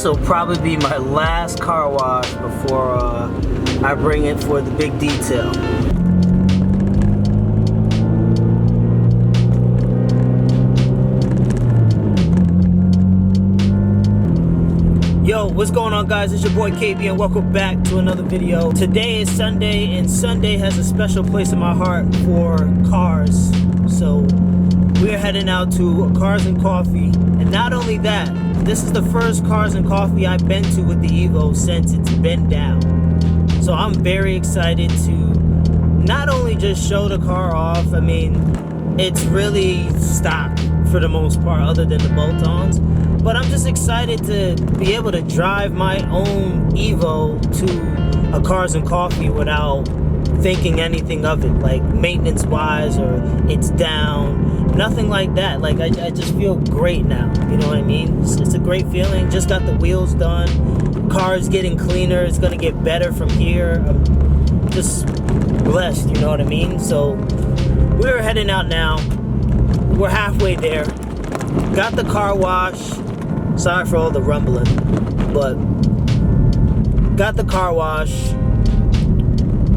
this will probably be my last car wash before I bring it for the big detail. Yo, what's going on, guys? It's your boy KB and welcome back to another video. Today is Sunday, and Sunday has a special place in my heart for cars. So we're heading out to Cars and Coffee, and not only that, this is the first Cars and Coffee I've been to with the EVO since it's been down. So I'm very excited to not only just show the car off. I mean, it's really stock for the most part other than the bolt-ons, but I'm just excited to be able to drive my own EVO to a Cars and Coffee without thinking anything of it, like maintenance wise or it's down, nothing like that. Like I just feel great now, you know what I mean? It's a great feeling. Just got the wheels done, car's getting cleaner, it's gonna get better from here. I'm just blessed, you know what I mean? So we're heading out now. We're halfway there. Got the car wash. Sorry for all the rumbling, but got the car wash.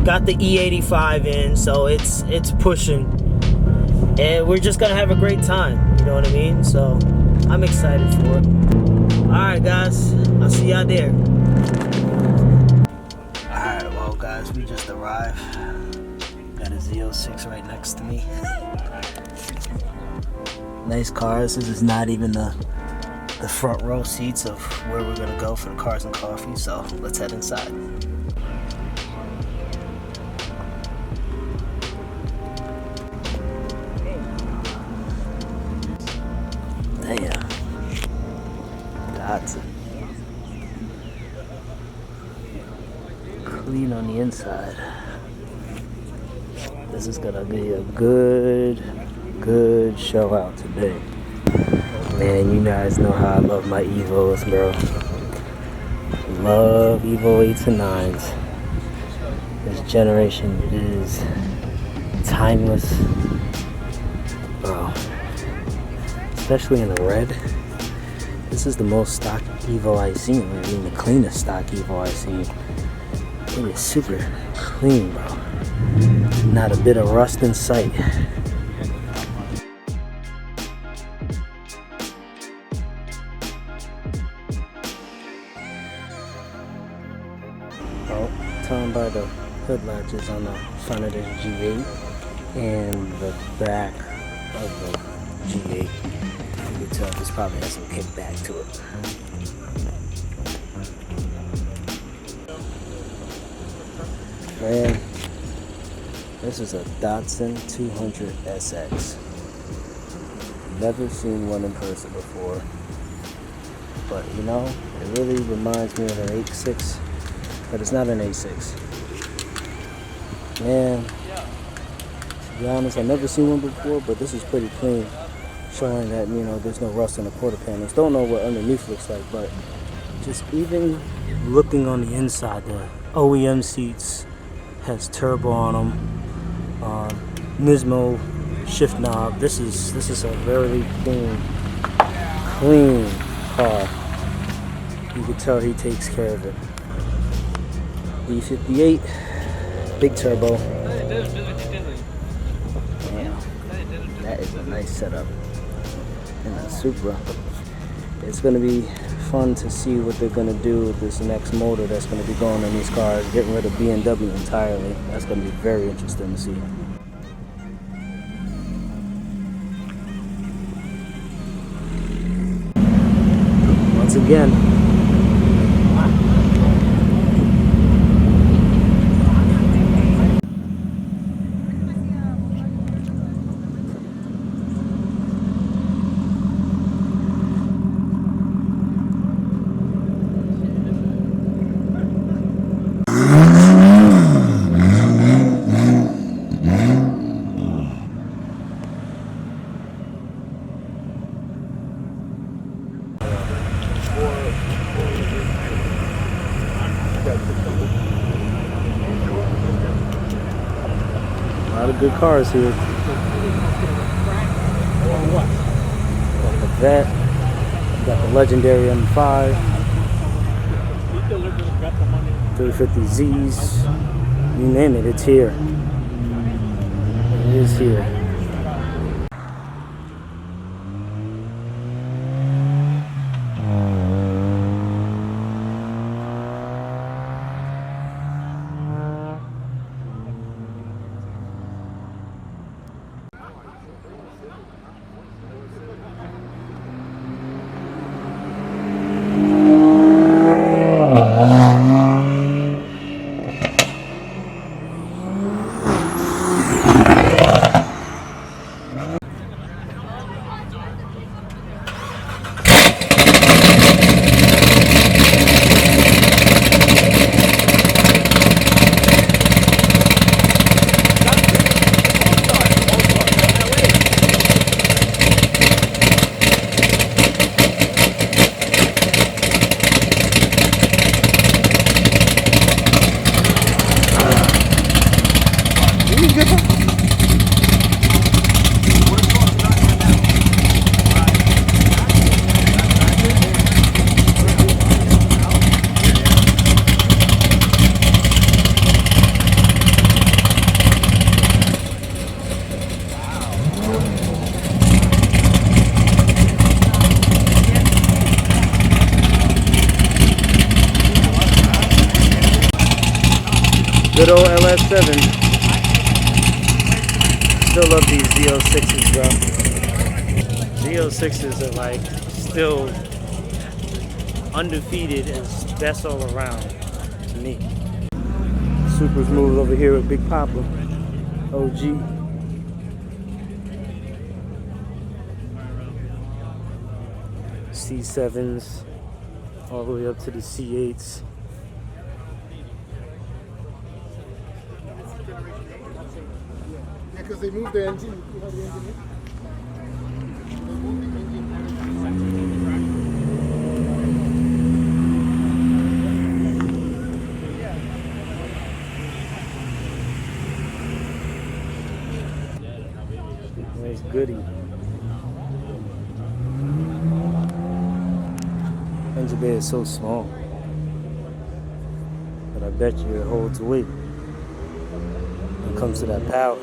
Got the E85 in, so it's pushing. And we're just gonna have a great time, you know what I mean? So I'm excited for it. Alright guys, I'll see y'all there. Alright, well guys, we just arrived. Got a Z06 right next to me. Nice cars. This is not even the front row seats of where we're gonna go for the Cars and Coffee, so let's head inside. Damn. That's clean on the inside. This is gonna be a good show out today. Man, you guys know how I love my EVOs, bro. Love EVO 8s and 9s. This generation is timeless, bro. Especially in the red. This is the most stock EVO I've seen. I mean, the cleanest stock EVO I've seen. It is super clean, bro. Not a bit of rust in sight. Telling by the hood latches on the front of this G8 and the back of the G8. You can tell this probably has some kickback to it. Man, this is a Datsun 200 SX. Never seen one in person before, but you know, it really reminds me of an 8.6. But it's not an A6. Man, to be honest, I've never seen one before, but this is pretty clean, showing that, you know, there's no rust on the quarter panels. Don't know what underneath looks like, but just even looking on the inside, the OEM seats has turbo on them, Nismo shift knob. This is a very clean car. You can tell he takes care of it. E58, big turbo. Damn, that is a nice setup in a Supra. It's going to be fun to see what they're going to do with this next motor that's going to be going in these cars, getting rid of BMW entirely. That's going to be very interesting to see. Once again, A lot of good cars here. Got the Vet, got the legendary M5. 350Zs, you name it, it's here. It is here. Good old LS7. Still love these Z06s, bro. Z06s are like still undefeated as best all around to me. Super smooth over here with Big Papa. OG. C7s all the way up to the C8s. Because they moved the engine. You have the engine here? They moved the engine. Nice goodie. Engine bay is so small, but I bet you it holds weight when it comes to that power.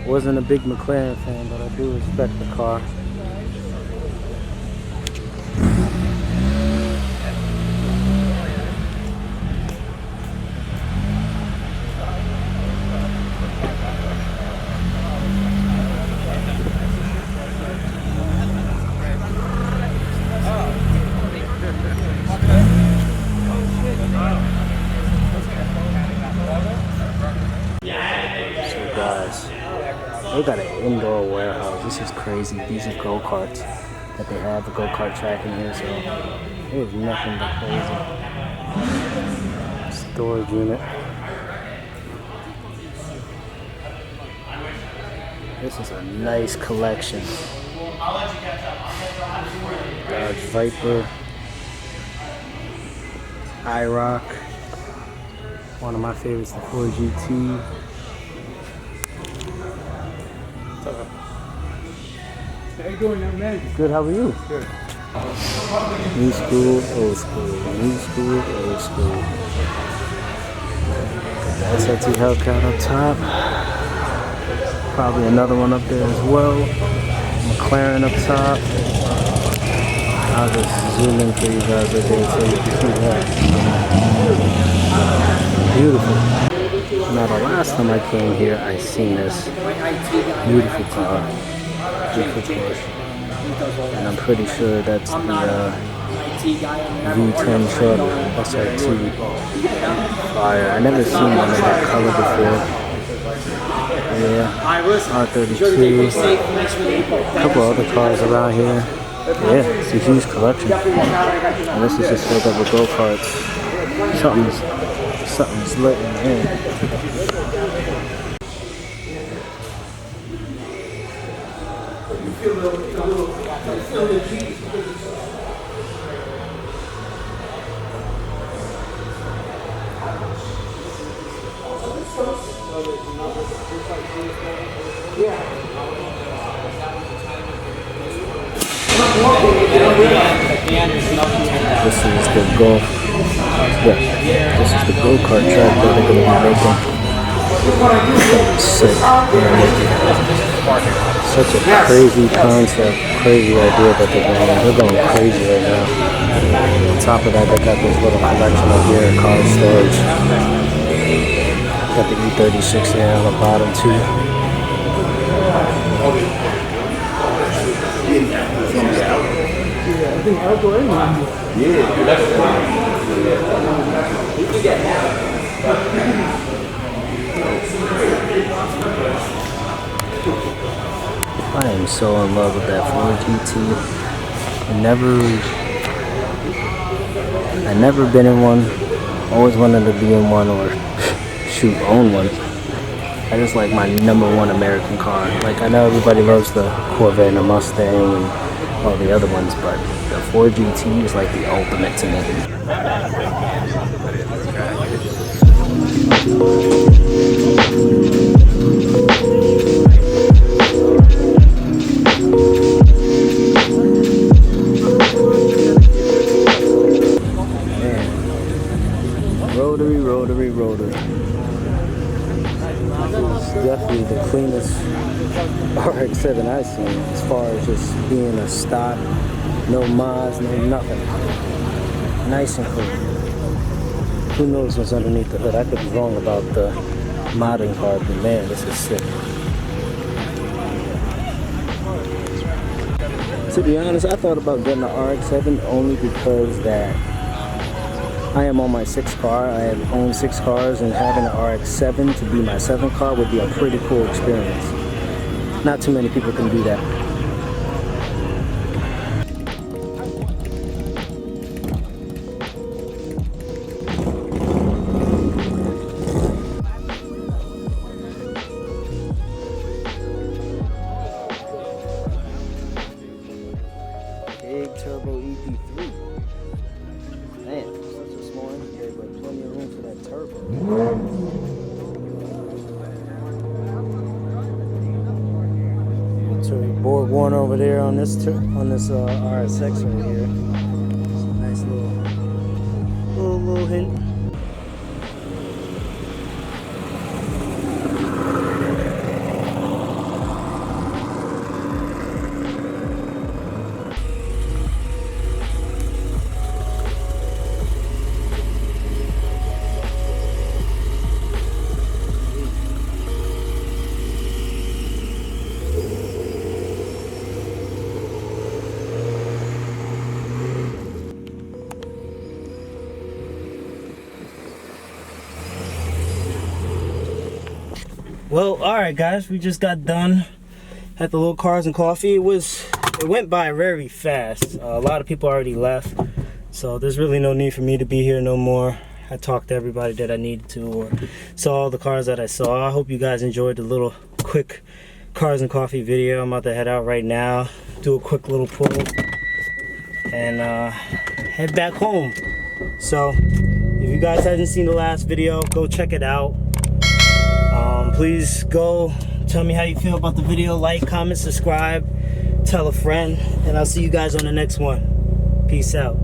Wasn't a big McLaren fan, but I do respect the car. So guys, they got an indoor warehouse. This is crazy. These are go-karts that they have, the go-kart track in here, so it is nothing but crazy. Storage unit. This is a nice collection. Dodge Viper, IROC, one of my favorites, the 4GT. How you doing, young man? Good, how are you? Good. New school, old school. New school, old school. SLT Hellcat up top. Probably another one up there as well. McLaren up top. I'll just zoom in for you guys right there so you can see that. Beautiful. Now the last time I came here, I seen this beautiful car. Beautiful car. And I'm pretty sure that's the V10 truck SRT Fire. I never seen one in that color before. Yeah, R32. A couple other cars around here. Yeah, it's a huge collection. And this is just filled up with go-karts. Something's lit in here. This is the golf. Yeah, this is the go-kart track that they're going to be making. Sick. Such a crazy concept, crazy idea that they're doing. They're going crazy right now. On top of that, they got this little collection of gear, car storage. Got the E36 there on the bottom too. I am so in love with that Ford GT. I never been in one. Always wanted to be in one or shoot own one. I just like my #1 American car. Like I know everybody loves the Corvette and the Mustang and all the other ones, but the Ford GT is like the ultimate to me. Rotary. This is definitely the cleanest RX-7 I've seen as far as just being a stock, no mods, no nothing. Nice and clean. Who knows what's underneath the hood? I could be wrong about the modding part, but man, this is sick. To be honest, I thought about getting an RX-7 only because that I am on my 6th car. I have owned 6 cars, and having an RX-7 to be my 7th car would be a pretty cool experience. Not too many people can do that. Big turbo EP3. Man, such a small engine, but plenty of room for that turbo. Board 1 over there on this RSX right here. It's a nice little hint. Well, alright guys, we just got done at the little Cars and Coffee. It went by very fast. A lot of people already left, so there's really no need for me to be here no more. I talked to everybody that I needed to, or saw all the cars that I saw. I hope you guys enjoyed the little quick Cars and Coffee video. I'm about to head out right now, do a quick little pull, and head back home. So if you guys haven't seen the last video, go check it out. Please go tell me how you feel about the video. Like, comment, subscribe, tell a friend, and I'll see you guys on the next one. Peace out.